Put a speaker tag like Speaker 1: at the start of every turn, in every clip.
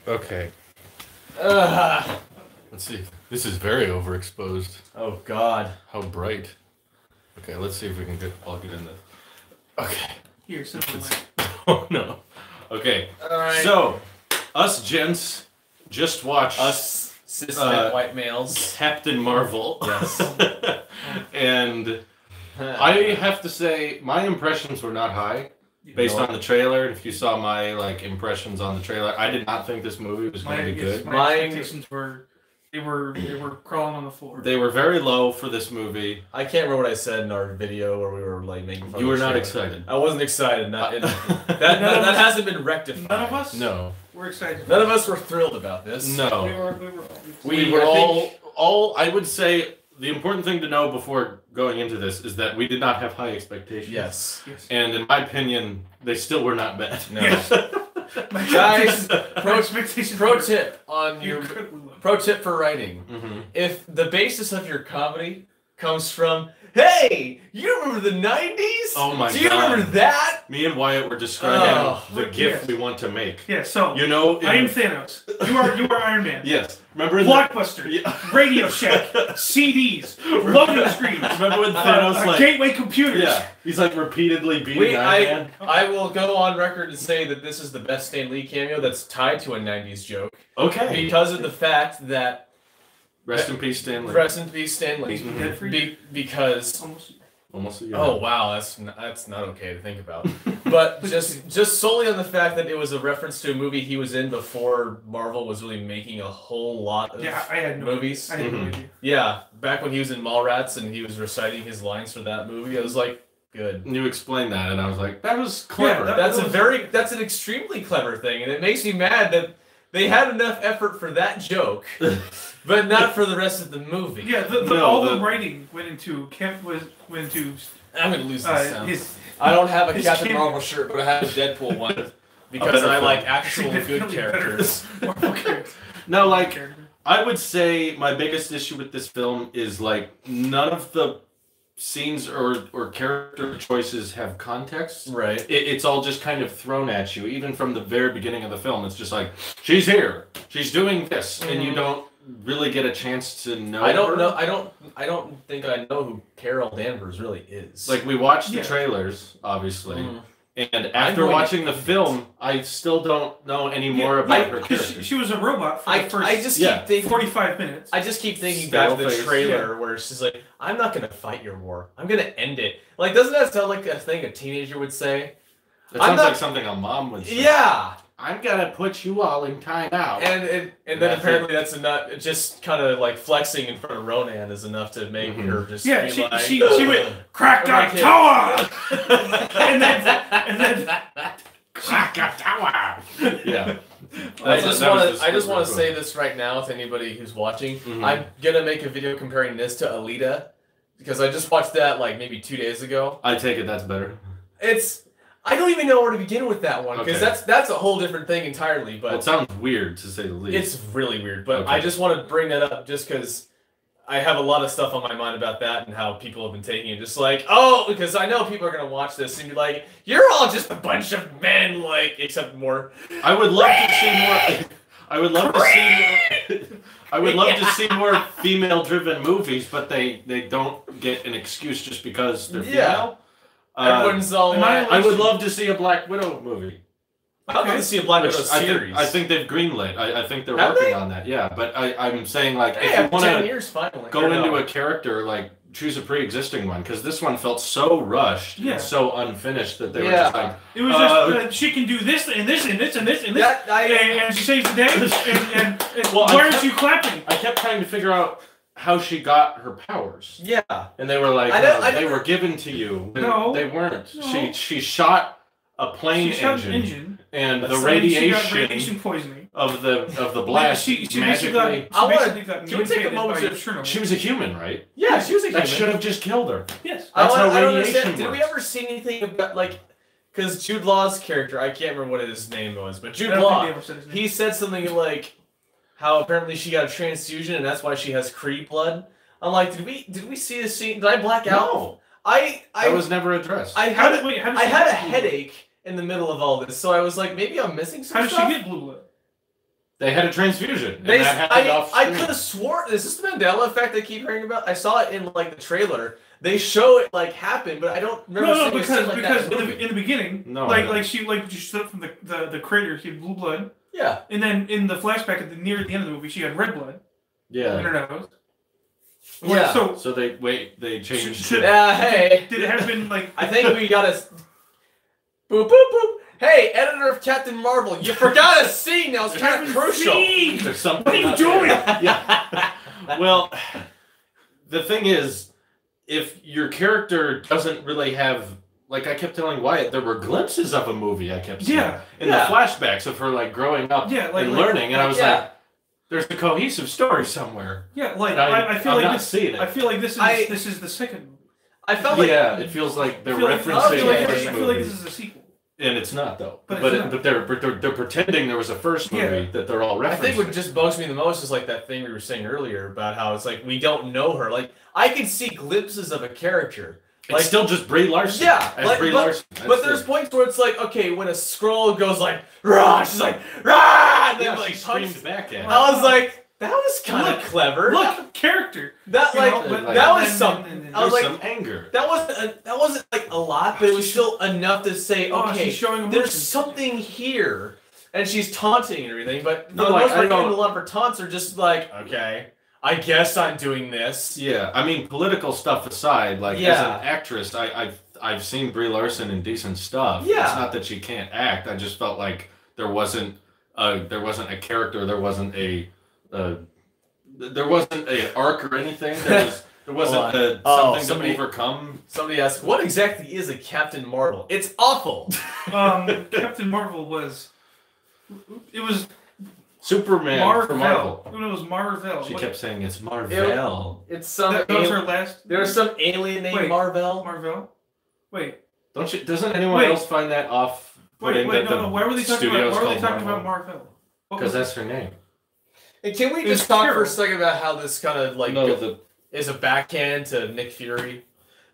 Speaker 1: Okay.
Speaker 2: Ugh.
Speaker 1: Let's see. This is very overexposed.
Speaker 2: Oh God.
Speaker 1: How bright. Okay, let's see if we can all get in this. Okay.
Speaker 3: Here, sit on the
Speaker 1: Oh no. Okay.
Speaker 2: All right.
Speaker 1: So, us gents just watched
Speaker 2: Us cis-het white males.
Speaker 1: Captain Marvel.
Speaker 2: Yes.
Speaker 1: And I have to say, my impressions were not high based
Speaker 2: No.
Speaker 1: on the trailer. If you saw my impressions on the trailer, I did not think this movie was going to be good.
Speaker 3: My expectations were they were crawling on the floor.
Speaker 1: They were very low for this movie.
Speaker 2: I can't remember what I said in our video where we were like making fun
Speaker 1: You
Speaker 2: of
Speaker 1: were
Speaker 2: the
Speaker 1: not
Speaker 2: trailer.
Speaker 1: excited.
Speaker 2: I wasn't excited. That hasn't been rectified.
Speaker 3: None of us.
Speaker 1: No.
Speaker 3: We're excited.
Speaker 2: None of us were thrilled about this.
Speaker 1: No.
Speaker 3: We
Speaker 1: We were all. I would say the important thing to know before going into this is that we did not have high expectations.
Speaker 2: Yes.
Speaker 3: Yes.
Speaker 1: And in my opinion, they still were not met.
Speaker 2: No.
Speaker 3: Yes.
Speaker 2: Guys,
Speaker 3: Pro expectations.
Speaker 2: pro tip on
Speaker 3: You
Speaker 2: your
Speaker 3: could love.
Speaker 2: pro tip for writing.
Speaker 1: Mm-hmm.
Speaker 2: If the basis of your comedy comes from, hey, you remember the 90s?
Speaker 1: Oh my
Speaker 2: Do you
Speaker 1: God.
Speaker 2: remember that?
Speaker 1: Me and Wyatt were describing
Speaker 2: Oh.
Speaker 1: the gift we want to make.
Speaker 3: Yeah. So
Speaker 1: You know,
Speaker 3: I am Thanos. You are Iron Man.
Speaker 1: yes. Remember in
Speaker 3: Blockbuster,
Speaker 1: Yeah.
Speaker 3: Radio Shack, CDs, loading screens,
Speaker 1: Remember when Thanos
Speaker 3: gateway computers.
Speaker 1: yeah, he's repeatedly beating Iron Man.
Speaker 2: I will go on record and say that this is the best Stan Lee cameo that's tied to a 90s joke
Speaker 1: Okay.
Speaker 2: because of the fact that
Speaker 1: Rest in peace, Stanley.
Speaker 2: rest in peace Stan Lee.
Speaker 3: He's been dead for years.
Speaker 2: Because
Speaker 3: Almost.
Speaker 1: Almost a year.
Speaker 2: oh wow, that's not okay to think about. But just solely on the fact that it was a reference to a movie he was in before Marvel was really making a whole lot of
Speaker 3: Yeah, I had no
Speaker 2: movies.
Speaker 3: I had no
Speaker 1: Mhm.
Speaker 3: idea.
Speaker 2: Yeah, back when he was in Mallrats and he was reciting his lines for that movie, I was like, good.
Speaker 1: And you explained that, and I was like, that was clever.
Speaker 3: Yeah,
Speaker 2: That's an extremely clever thing, and it makes me mad that they had enough effort for that joke, but not for the rest of the movie.
Speaker 3: Yeah, all the writing went into
Speaker 2: I'm gonna lose this sound.
Speaker 3: his
Speaker 2: I don't have a
Speaker 3: his
Speaker 2: Captain
Speaker 3: cameo.
Speaker 2: Marvel shirt, but I have a Deadpool one because
Speaker 1: better
Speaker 2: I
Speaker 1: film.
Speaker 2: like actual good
Speaker 3: significantly better
Speaker 2: characters.
Speaker 3: Marvel character.
Speaker 1: No, like,
Speaker 3: Character.
Speaker 1: I would say my biggest issue with this film is none of the scenes or character choices have context.
Speaker 2: Right.
Speaker 1: It's all just kind of thrown at you, even from the very beginning of the film. It's just like, she's here, she's doing this, and you don't really get a chance to know.
Speaker 2: I don't
Speaker 1: her.
Speaker 2: know. I don't think I know who Carol Danvers really is.
Speaker 1: Like, we watched the
Speaker 3: Yeah.
Speaker 1: trailers, obviously,
Speaker 2: Mhm.
Speaker 1: and after
Speaker 2: going-
Speaker 1: watching the film, I still don't know any more about her
Speaker 3: because
Speaker 1: character.
Speaker 3: she was a robot for the first
Speaker 2: I just
Speaker 1: Yeah.
Speaker 2: keep thinking.
Speaker 3: 45 minutes.
Speaker 2: I just keep thinking back to the
Speaker 1: Stale face.
Speaker 2: trailer where she's like, "I'm not gonna fight your war. I'm gonna end it." Like, doesn't that sound like a thing a teenager would say?
Speaker 1: It
Speaker 2: I'm
Speaker 1: sounds
Speaker 2: not-
Speaker 1: like something a mom would say.
Speaker 2: Yeah.
Speaker 1: I'm gonna put you all in timeout.
Speaker 2: And then
Speaker 1: That's
Speaker 2: apparently that's enough. Just kind of like flexing in front of Ronan is enough to make
Speaker 1: Mhm.
Speaker 2: her just
Speaker 3: Yeah,
Speaker 2: be
Speaker 3: she
Speaker 2: like,
Speaker 3: went Krakatoa, and then
Speaker 1: Krakatoa! Yeah.
Speaker 2: I
Speaker 1: That
Speaker 2: just
Speaker 1: was
Speaker 2: want
Speaker 1: the
Speaker 2: to. I just
Speaker 1: split
Speaker 2: want to
Speaker 1: quote.
Speaker 2: say this right now to anybody who's watching.
Speaker 1: Mhm.
Speaker 2: I'm gonna make a video comparing this to Alita because I just watched that like maybe 2 days ago.
Speaker 1: I take it that's better.
Speaker 2: I don't even know where to begin with that one because
Speaker 1: Okay.
Speaker 2: that's a whole different thing entirely. But
Speaker 1: Well, it sounds weird to say the least.
Speaker 2: it's really weird. But
Speaker 1: Okay.
Speaker 2: I just want to bring that up just because I have a lot of stuff on my mind about that and how people have been taking it. Just like, oh, because I know people are gonna watch this and be like, "You're all just a bunch of men," like, except more.
Speaker 1: I would love to see more. I would love to see. I would love to see more female-driven movies, but they don't get an excuse just because they're
Speaker 2: Yeah.
Speaker 1: female.
Speaker 2: Everyone's all like,
Speaker 1: I would love to see a Black Widow movie.
Speaker 2: I'd love to see a Black Widow
Speaker 1: Which
Speaker 2: series.
Speaker 1: I think they've greenlit. I think they're
Speaker 2: Have
Speaker 1: working
Speaker 2: they?
Speaker 1: on that. Yeah, but I'm saying like
Speaker 2: hey,
Speaker 1: if you
Speaker 2: after
Speaker 1: want
Speaker 2: 10
Speaker 1: to
Speaker 2: years, finally.
Speaker 1: go
Speaker 2: Or
Speaker 1: into
Speaker 2: no.
Speaker 1: a character, like choose a pre-existing one, because this one felt so rushed
Speaker 3: Yeah.
Speaker 1: and so unfinished that they were
Speaker 2: Yeah.
Speaker 1: just like,
Speaker 3: it was just she can do this and this and this and this and this,
Speaker 2: That-
Speaker 3: and she saves the day. And
Speaker 1: Well,
Speaker 3: why
Speaker 1: I
Speaker 3: aren't you clapping?
Speaker 1: I kept trying to figure out how she got her powers,
Speaker 2: Yeah.
Speaker 1: and they were like,
Speaker 2: I
Speaker 1: no,
Speaker 2: don't- I
Speaker 1: they
Speaker 2: never-
Speaker 1: were given to you.
Speaker 3: No.
Speaker 1: They weren't.
Speaker 3: No.
Speaker 1: She shot a plane
Speaker 3: She shot
Speaker 1: engine,
Speaker 3: an engine.
Speaker 1: and the
Speaker 2: That's-
Speaker 3: And she got
Speaker 1: radiation
Speaker 3: radiation poisoning.
Speaker 1: of the blast
Speaker 3: She basically
Speaker 1: magically.
Speaker 3: got.
Speaker 2: I
Speaker 3: She
Speaker 2: wanna-
Speaker 3: basically got
Speaker 2: can we take a
Speaker 3: mutated
Speaker 2: moment
Speaker 3: by
Speaker 2: to-
Speaker 3: Chernobyl.
Speaker 1: She was a human, right?
Speaker 2: Yeah, she was a human.
Speaker 1: That should have just killed her.
Speaker 3: Yes.
Speaker 1: That's how
Speaker 2: I don't
Speaker 1: radiation
Speaker 2: understand. Did we
Speaker 1: works.
Speaker 2: ever see anything about like? Because Jude Law's character, I can't remember what his name was, but
Speaker 3: I
Speaker 2: Jude
Speaker 3: don't think
Speaker 2: Law,
Speaker 3: they ever said his name.
Speaker 2: he said something like how apparently she got a transfusion and that's why she has Kree blood. I'm like, did we see this scene? Did I black out?
Speaker 1: No,
Speaker 2: I
Speaker 1: that was never addressed.
Speaker 2: I
Speaker 3: How
Speaker 2: had
Speaker 3: did, wait, how did
Speaker 2: I
Speaker 3: she
Speaker 2: had a
Speaker 3: get blue blood?
Speaker 2: headache in the middle of all this, so I was like, maybe I'm missing some
Speaker 3: How did
Speaker 2: stuff.
Speaker 3: she get blue blood?
Speaker 1: They had a transfusion. And
Speaker 2: They,
Speaker 1: that happened off
Speaker 2: I
Speaker 1: screen.
Speaker 2: could have sworn, is this the Mandela effect I keep hearing about? I saw it in like the trailer. They show it like happen, but I don't remember
Speaker 3: No,
Speaker 2: seeing a scene like
Speaker 3: because
Speaker 2: that in the movie.
Speaker 3: in the beginning,
Speaker 1: No,
Speaker 3: like she stood up from the crater, she had blue blood,
Speaker 2: Yeah.
Speaker 3: and then in the flashback near the end of the movie, she had red blood in
Speaker 1: Yeah.
Speaker 3: her nose.
Speaker 2: Yeah.
Speaker 3: So
Speaker 1: They changed it.
Speaker 2: Hey.
Speaker 3: did it have been like?
Speaker 2: I think we gotta. Boop, boop, boop. Hey, editor of Captain Marvel, you forgot a scene that was kind of crucial.
Speaker 1: There's something.
Speaker 3: What are you
Speaker 1: out
Speaker 3: doing?
Speaker 1: there. Yeah. Well, the thing is, if your character doesn't really have, like I kept telling Wyatt, there were glimpses of a movie I kept seeing in
Speaker 2: Yeah.
Speaker 1: the flashbacks of her like growing up and learning, and I was
Speaker 2: yeah.
Speaker 1: like, there's a cohesive story somewhere.
Speaker 3: Yeah, like
Speaker 1: And
Speaker 3: I feel
Speaker 1: I'm
Speaker 3: like
Speaker 1: not
Speaker 3: this.
Speaker 1: seeing it.
Speaker 3: I feel like this is the second movie.
Speaker 2: I felt like
Speaker 1: Yeah, it feels like they're
Speaker 3: I feel like,
Speaker 1: referencing
Speaker 3: I feel like,
Speaker 1: the first
Speaker 3: I feel like
Speaker 1: movie.
Speaker 3: this is a sequel.
Speaker 1: And it's not though.
Speaker 3: But
Speaker 1: But
Speaker 3: it's not.
Speaker 1: they're pretending there was a first movie that they're all referencing.
Speaker 2: I think what just bugs me the most is like that thing we were saying earlier about how it's like we don't know her. Like I can see glimpses of a character.
Speaker 1: it's
Speaker 2: Like
Speaker 1: still just Brie Larson.
Speaker 2: yeah,
Speaker 1: as
Speaker 2: like,
Speaker 1: Brie Larson.
Speaker 2: but
Speaker 1: That's
Speaker 2: there's
Speaker 1: it.
Speaker 2: points where it's like okay, when a scroll goes like rah, she's like rah, and then
Speaker 1: Yeah,
Speaker 2: like
Speaker 1: she
Speaker 2: punches.
Speaker 1: screamed back at.
Speaker 2: I was like that was kind of
Speaker 3: Look,
Speaker 2: clever.
Speaker 3: Look, character.
Speaker 2: that
Speaker 3: you
Speaker 2: like
Speaker 3: know, but-
Speaker 2: that was
Speaker 3: and-
Speaker 2: something.
Speaker 3: and-
Speaker 2: I was
Speaker 1: There's
Speaker 2: like
Speaker 1: some anger.
Speaker 2: that wasn't like a lot, but it was still enough to say
Speaker 3: Oh,
Speaker 2: okay,
Speaker 3: she's showing
Speaker 2: there's
Speaker 3: emotion.
Speaker 2: something here. And she's taunting and everything, but for
Speaker 1: No,
Speaker 2: the
Speaker 1: like,
Speaker 2: most part,
Speaker 1: I don't-
Speaker 2: even a lot of her taunts are just like, okay, I guess I'm doing this.
Speaker 1: Yeah, I mean, political stuff aside, like as
Speaker 2: Yeah.
Speaker 1: an actress, I've seen Brie Larson in decent stuff.
Speaker 2: Yeah.
Speaker 1: It's not that she can't act. I just felt like there wasn't a character, there wasn't a arc or anything. There wasn't
Speaker 2: Hold on.
Speaker 1: something
Speaker 2: somebody-
Speaker 1: to overcome.
Speaker 2: Somebody asked, what exactly is a Captain Marvel? It's awful.
Speaker 3: Captain Marvel was. It was
Speaker 1: Superman for Marvel.
Speaker 3: No, it was Marvel.
Speaker 1: She
Speaker 3: What-
Speaker 1: kept saying it's Marvel.
Speaker 2: It's some
Speaker 3: that was her last.
Speaker 2: there was some alien named
Speaker 3: Wait.
Speaker 2: Marvel.
Speaker 3: Marvel. Wait.
Speaker 1: Doesn't anyone
Speaker 3: Wait.
Speaker 1: else find that off-putting
Speaker 3: Wait,
Speaker 1: that
Speaker 3: no. Why were they talking about?
Speaker 1: studio's
Speaker 3: Why were they
Speaker 1: called
Speaker 3: talking about Marvel? What
Speaker 1: Because
Speaker 3: was
Speaker 1: that's her name.
Speaker 2: And can we
Speaker 3: It was
Speaker 2: just talk for
Speaker 3: terrible.
Speaker 2: a second about how this kind of like is a backhand to Nick Fury?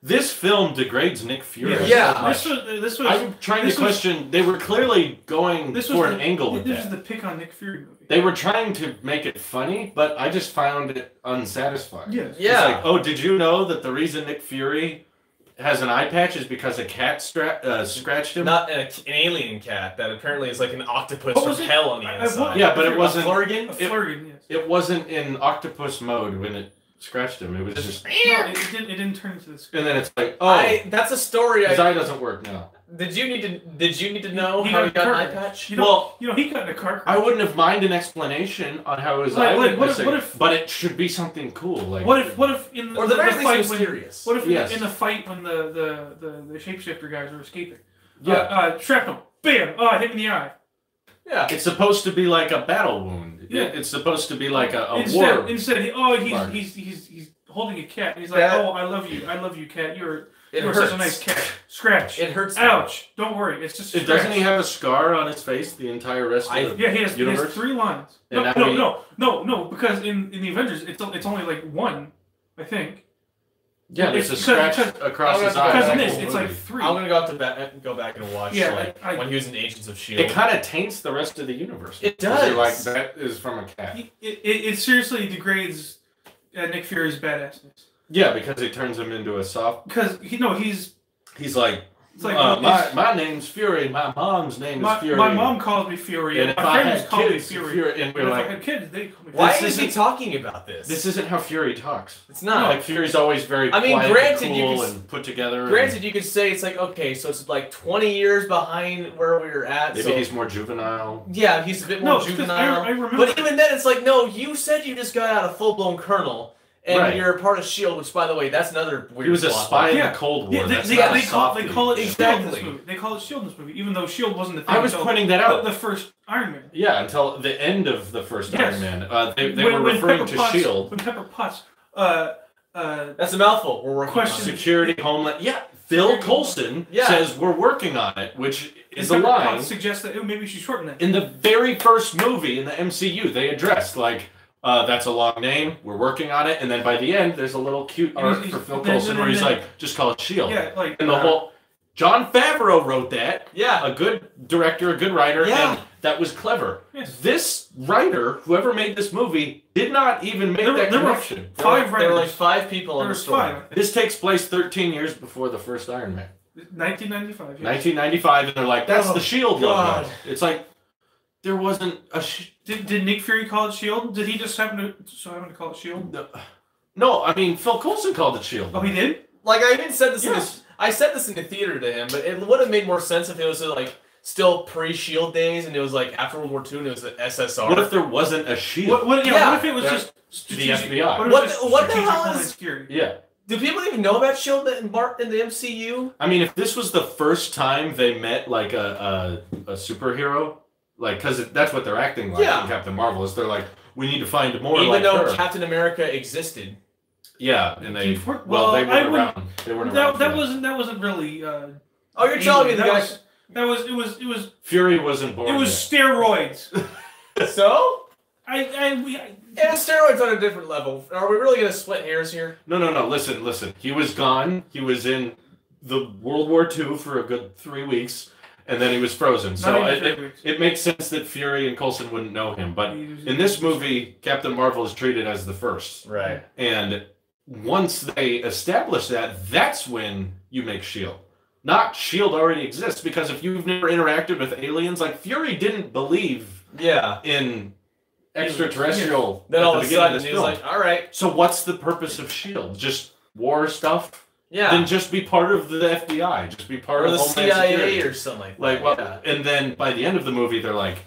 Speaker 1: This film degrades Nick Fury.
Speaker 2: Yeah.
Speaker 1: so much.
Speaker 3: This was.
Speaker 1: I'm trying
Speaker 3: this
Speaker 1: to
Speaker 3: was-
Speaker 1: question. They were clearly going
Speaker 3: This was
Speaker 1: for
Speaker 3: the-
Speaker 1: an angle with
Speaker 3: This
Speaker 1: that.
Speaker 3: is the pick on Nick Fury movie.
Speaker 1: They were trying to make it funny, but I just found it unsatisfying.
Speaker 3: Yes.
Speaker 1: It's
Speaker 2: Yeah.
Speaker 1: like, oh, did you know that the reason Nick Fury has an eye patch is because a cat scratched him?
Speaker 2: Not an alien cat that apparently is like an octopus
Speaker 3: What
Speaker 2: from
Speaker 3: was it?
Speaker 2: hell on the
Speaker 3: I-
Speaker 2: inside.
Speaker 1: Yeah, but it wasn't.
Speaker 3: A
Speaker 2: Flurgan?
Speaker 3: Flurgan, yes.
Speaker 1: It wasn't in octopus mode when it scratched him. It was just,
Speaker 3: No, it didn't turn into this.
Speaker 1: and then it's like, oh,
Speaker 2: That's a story.
Speaker 1: his eye doesn't work now.
Speaker 2: Did you need to know
Speaker 3: He
Speaker 2: how
Speaker 3: got
Speaker 2: he got an
Speaker 3: a
Speaker 2: eye
Speaker 3: car
Speaker 2: patch?
Speaker 3: You know, he got in a car crash.
Speaker 1: I wouldn't have minded an explanation on how his
Speaker 3: Like,
Speaker 1: eye
Speaker 3: like,
Speaker 1: was
Speaker 3: what if-
Speaker 1: missing,
Speaker 3: what if-
Speaker 1: but it should be something cool. Like,
Speaker 3: What if in
Speaker 2: Or the very least
Speaker 3: fight
Speaker 2: it was
Speaker 3: when,
Speaker 2: serious.
Speaker 3: what if
Speaker 1: Yes.
Speaker 3: in the fight when the shapeshifter guys are escaping?
Speaker 1: Yeah.
Speaker 3: Shrapnel, bam! Oh, hit me in the eye.
Speaker 2: Yeah.
Speaker 1: It's supposed to be like a battle wound.
Speaker 3: Yeah.
Speaker 1: It's supposed to be like a war.
Speaker 3: Instead,
Speaker 1: mark.
Speaker 3: he's holding a cat. And he's like,
Speaker 2: That-
Speaker 3: oh, I love you, cat. You're
Speaker 2: It
Speaker 3: such
Speaker 2: hurts.
Speaker 3: a nice cat. Scratch.
Speaker 2: It hurts.
Speaker 3: Ouch! Don't worry, it's just. A
Speaker 1: Doesn't he
Speaker 3: scratch.
Speaker 1: have a scar on his face the entire rest of the
Speaker 3: Yeah, he has 3 lines.
Speaker 1: And
Speaker 3: No,
Speaker 1: now
Speaker 3: no, because in the Avengers, it's only like 1, I think.
Speaker 1: Yeah, there's a
Speaker 3: Because-
Speaker 1: scratch
Speaker 3: because-
Speaker 1: across his eye.
Speaker 3: Because
Speaker 1: the
Speaker 3: in this,
Speaker 1: whole
Speaker 3: it's like
Speaker 1: movie.
Speaker 3: 3.
Speaker 2: I'm gonna go back and watch
Speaker 3: Yeah,
Speaker 2: like
Speaker 3: I-
Speaker 2: when he was in Agents of Shield.
Speaker 1: It kind of taints the rest of the universe.
Speaker 2: It
Speaker 1: 'Cause you're
Speaker 2: does.
Speaker 1: like, that is from a cat.
Speaker 3: It seriously degrades Nick Fury's badassness.
Speaker 1: Yeah, because it turns him into a soft.
Speaker 3: Because
Speaker 1: He's like,
Speaker 3: it's like
Speaker 1: my name's Fury. My mom's name is Fury.
Speaker 3: my mom calls me Fury.
Speaker 1: And
Speaker 3: And
Speaker 1: if
Speaker 3: my
Speaker 1: I
Speaker 3: friends
Speaker 1: had
Speaker 3: call me
Speaker 1: kids,
Speaker 3: Fury.
Speaker 1: and
Speaker 3: But
Speaker 1: we're
Speaker 3: if I
Speaker 1: like,
Speaker 3: had kids, they call me
Speaker 2: Why
Speaker 3: Fury.
Speaker 2: is he talking about this?
Speaker 1: this isn't how Fury talks.
Speaker 2: It's not.
Speaker 1: Like Fury's always very
Speaker 2: I mean,
Speaker 1: quiet
Speaker 2: granted,
Speaker 1: and
Speaker 2: you
Speaker 1: cool
Speaker 2: could-
Speaker 1: and put together.
Speaker 2: Granted, you could say it's like okay, so it's like 20 years behind where we were at.
Speaker 1: maybe
Speaker 2: so
Speaker 1: he's more juvenile.
Speaker 2: yeah, he's a bit
Speaker 3: No,
Speaker 2: more
Speaker 3: 'cause
Speaker 2: juvenile.
Speaker 3: I remember.
Speaker 2: But even then, it's like no, you said you just got out of full blown colonel, and
Speaker 1: Right.
Speaker 2: you're a part of Shield, which by the way, that's another weird.
Speaker 1: He was a
Speaker 2: plot
Speaker 1: spy in
Speaker 3: Yeah.
Speaker 1: the Cold War.
Speaker 3: Yeah,
Speaker 1: That's
Speaker 3: they
Speaker 1: not a
Speaker 3: call
Speaker 1: softie.
Speaker 3: it Shield in
Speaker 2: Exactly.
Speaker 3: this movie. They call it Shield in this movie, even though Shield wasn't the thing.
Speaker 1: I was
Speaker 3: until
Speaker 1: pointing that out.
Speaker 3: The first Iron Man.
Speaker 1: Yeah, until the end of the first
Speaker 3: Yes.
Speaker 1: Iron Man. They were
Speaker 3: When
Speaker 1: referring
Speaker 3: Pepper
Speaker 1: to
Speaker 3: Potts-
Speaker 1: S.H.I.E.L.D.
Speaker 3: When Pepper Potts,
Speaker 2: That's a mouthful. We're working
Speaker 3: Question.
Speaker 2: on it.
Speaker 1: Security, Homeland. Yeah, Phil Coulson
Speaker 2: Yeah.
Speaker 1: says we're working on it, which is a
Speaker 3: Pepper
Speaker 1: line.
Speaker 3: Potts suggests that maybe she shorten that.
Speaker 1: In the very first movie in the MCU, they addressed, like, that's a long name, we're working on it, and then by the end, there's a little cute
Speaker 3: And
Speaker 1: arc
Speaker 3: he's-
Speaker 1: for Phil
Speaker 3: then-
Speaker 1: Coulson
Speaker 3: then-
Speaker 1: where he's
Speaker 3: then-
Speaker 1: like, just call it S.H.I.E.L.D.
Speaker 3: Yeah, like
Speaker 1: And the whole... John Favreau wrote that.
Speaker 2: Yeah.
Speaker 1: A good director, a good writer,
Speaker 2: Yeah.
Speaker 1: and that was clever.
Speaker 3: Yes.
Speaker 1: This writer, whoever made this movie, did not even make that
Speaker 3: there were
Speaker 1: connection.
Speaker 3: five
Speaker 2: There were like
Speaker 3: writers.
Speaker 2: 5 people on
Speaker 3: There
Speaker 2: the
Speaker 3: was
Speaker 2: story.
Speaker 3: 5.
Speaker 1: This takes place 13 years before the first Iron Man.
Speaker 3: 1995. Yes.
Speaker 1: 1995, and they're like, that's
Speaker 2: Oh,
Speaker 1: the SHIELD
Speaker 2: God.
Speaker 1: logo. It's like, there wasn't a...
Speaker 3: Did Nick Fury call it Shield? Did he just happen to call it Shield?
Speaker 1: No, I mean, Phil Coulson called it SHIELD.
Speaker 3: Oh, he did.
Speaker 2: Like I even said this
Speaker 1: Yes.
Speaker 2: I said this in the theater to him, but it would have made more sense if it was like still pre-Shield days and it was like after World War II and it was the SSR.
Speaker 1: What if there wasn't a SHIELD?
Speaker 3: What if it was
Speaker 1: Yeah.
Speaker 3: just
Speaker 1: The FBI.
Speaker 3: What,
Speaker 2: What
Speaker 3: if it
Speaker 2: the-
Speaker 3: was
Speaker 2: what the
Speaker 3: strategic
Speaker 2: hell
Speaker 3: homeland
Speaker 2: is-
Speaker 3: security?
Speaker 1: Yeah.
Speaker 2: Do people even know about Shield in the MCU?
Speaker 1: I mean, if this was the first time they met, like, a superhero, like, because that's what they're acting like
Speaker 2: Yeah.
Speaker 1: in Captain Marvel, is they're like, we need to find more
Speaker 2: Even
Speaker 1: like
Speaker 2: though
Speaker 1: her.
Speaker 2: Captain America existed.
Speaker 1: Yeah, and they...
Speaker 3: Well,
Speaker 1: Well, they
Speaker 3: I
Speaker 1: weren't
Speaker 3: wouldn't-
Speaker 1: around. They weren't around.
Speaker 3: That
Speaker 1: for
Speaker 3: wasn't really.
Speaker 2: Oh, you're telling me the guy.
Speaker 3: It was
Speaker 1: Fury wasn't born
Speaker 3: it was
Speaker 1: yet.
Speaker 3: steroids.
Speaker 2: So?
Speaker 3: I
Speaker 2: Steroids on a different level. Are we really gonna split hairs here?
Speaker 1: No. Listen. He was gone. He was in the World War II for a good 3 weeks, and then he was frozen. So
Speaker 3: Not even 3 weeks.
Speaker 1: it makes sense that Fury and Coulson wouldn't know him. But in this movie, Captain Marvel is treated as the first.
Speaker 2: Right.
Speaker 1: And once they establish that, that's when you make S.H.I.E.L.D. Not S.H.I.E.L.D. already exists, because if you've never interacted with aliens, like Fury didn't believe
Speaker 2: Yeah.
Speaker 1: in extraterrestrial
Speaker 2: Then
Speaker 1: at
Speaker 2: all
Speaker 1: the
Speaker 2: of a
Speaker 1: beginning
Speaker 2: sudden
Speaker 1: this
Speaker 2: he was
Speaker 1: film.
Speaker 2: like, all right.
Speaker 1: So what's the purpose of S.H.I.E.L.D.? Just war stuff?
Speaker 2: Yeah.
Speaker 1: Then just be part of the FBI. Just be part
Speaker 2: or
Speaker 1: of
Speaker 2: the
Speaker 1: Homeland
Speaker 2: CIA
Speaker 1: Security.
Speaker 2: or something like that.
Speaker 1: Like, well,
Speaker 2: yeah.
Speaker 1: and then by the end of the movie, they're like,